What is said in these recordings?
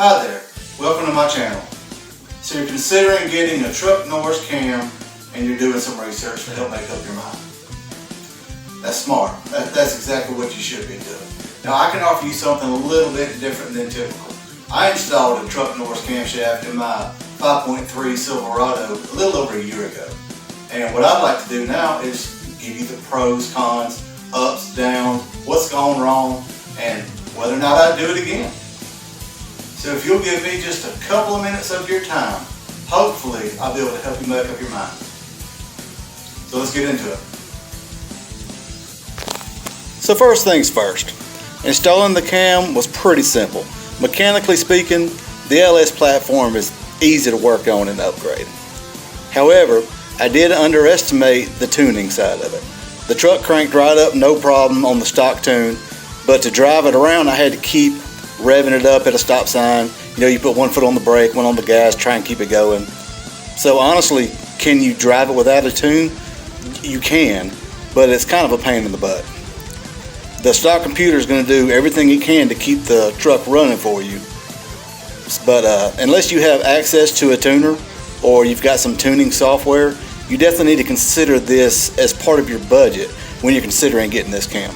Hi there, welcome to my channel. So you're considering getting a truck Norris cam and you're doing some research to help make up your mind. That's smart. That's exactly what you should be doing. Now I can offer you something a little bit different than typical. I installed a truck Norris camshaft in my 5.3 Silverado a little over a year ago. And what I'd like to do now is give you the pros, cons, ups, downs, what's gone wrong, and whether or not I'd do it again. So if you'll give me just a couple of minutes of your time, hopefully I'll be able to help you make up your mind. So let's get into it. So first things first, installing the cam was pretty simple. Mechanically speaking, the LS platform is easy to work on and upgrade. However, I did underestimate the tuning side of it. The truck cranked right up, no problem on the stock tune, but to drive it around I had to keep revving it up at a stop sign. You know, you put one foot on the brake, one on the gas, try and keep it going. So honestly, can you drive it without a tune? You can, but it's kind of a pain in the butt. The stock computer is going to do everything it can to keep the truck running for you. But unless you have access to a tuner or you've got some tuning software, you definitely need to consider this as part of your budget when you're considering getting this cam.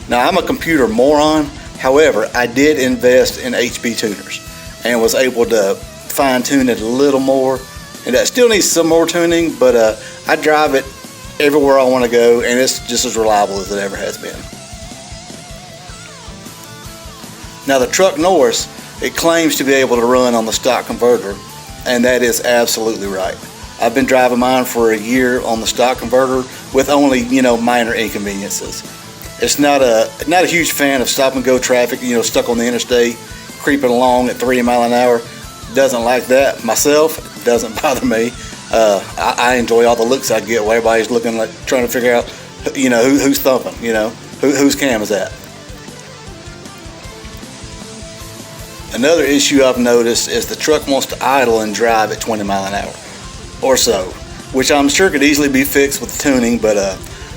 Now, I'm a computer moron. However, I did invest in HB tuners and was able to fine tune it a little more. And that still needs some more tuning, but I drive it everywhere I want to go, and it's just as reliable as it ever has been. Now, the truck Norris, it claims to be able to run on the stock converter, and that is absolutely right. I've been driving mine for a year on the stock converter with only, minor inconveniences. It's not a huge fan of stop and go traffic, stuck on the interstate, creeping along at 30 miles an hour. Doesn't like that myself. It doesn't bother me. I enjoy all the looks I get where everybody's looking, like trying to figure out, who's thumping, whose cam is that. Another issue I've noticed is the truck wants to idle and drive at 20 miles an hour or so, which I'm sure could easily be fixed with tuning, but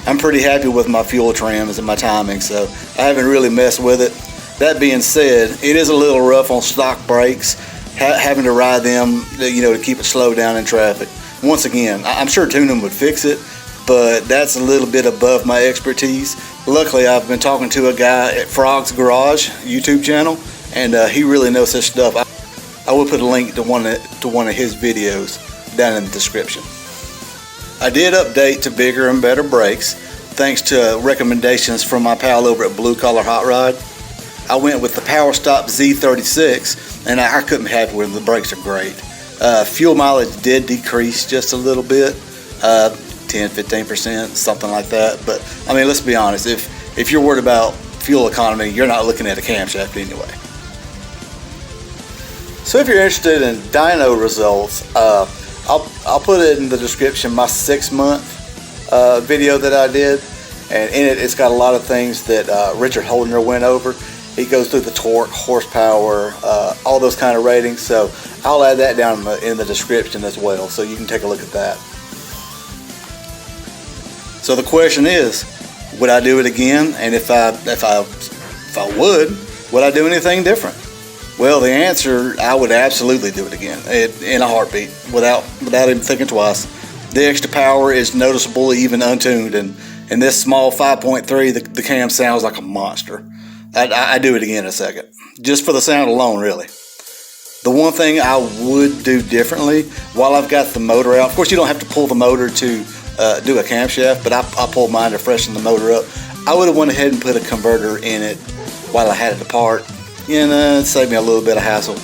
I'm pretty happy with my fuel trims and my timing, so I haven't really messed with it. That being said, it is a little rough on stock brakes, having to ride them, to keep it slowed down in traffic. Once again, I'm sure tuning would fix it, but that's a little bit above my expertise. Luckily, I've been talking to a guy at Frog's Garage YouTube channel, and he really knows his stuff. I will put a link to one of his videos down in the description. I did update to bigger and better brakes thanks to recommendations from my pal over at Blue Collar Hot Rod. I went with the Power Stop Z36, and I couldn't be happy with them. The brakes are great. Fuel mileage did decrease just a little bit, 10-15%, something like that. But I mean, let's be honest, if you're worried about fuel economy, you're not looking at a camshaft anyway. So if you're interested in dyno results, I'll put it in the description, my 6-month video that I did, and in it it's got a lot of things that Richard Holdner went over. He goes through the torque, horsepower, all those kind of ratings, so I'll add that down in the description as well, so you can take a look at that. So the question is, would I do it again? And if I would I do anything different? Well, the answer, I would absolutely do it again, in a heartbeat, without even thinking twice. The extra power is noticeable even untuned, and in this small 5.3, the cam sounds like a monster. I'd do it again in a second, just for the sound alone, really. The one thing I would do differently, while I've got the motor out, of course you don't have to pull the motor to do a camshaft, but I pulled mine to freshen the motor up. I would have went ahead and put a converter in it while I had it apart. It saved me a little bit of hassle.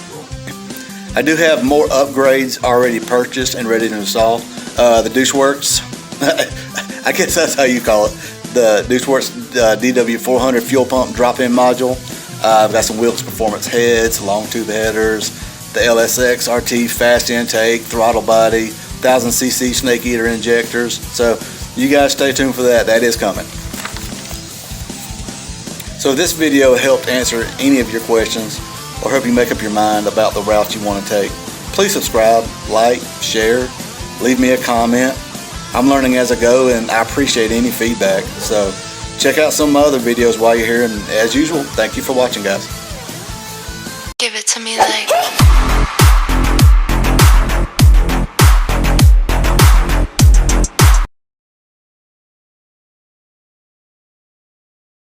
I do have more upgrades already purchased and ready to install. The DoucheWorks, I guess that's how you call it. The DoucheWorks DW400 fuel pump drop-in module. I've got some Wilks Performance heads, long tube headers, the LSX RT fast intake, throttle body, 1000cc snake eater injectors. So you guys stay tuned for that. That is coming. So if this video helped answer any of your questions or help you make up your mind about the route you want to take, please subscribe, like, share, leave me a comment. I'm learning as I go, and I appreciate any feedback. So check out some of my other videos while you're here, and as usual, thank you for watching, guys. to me like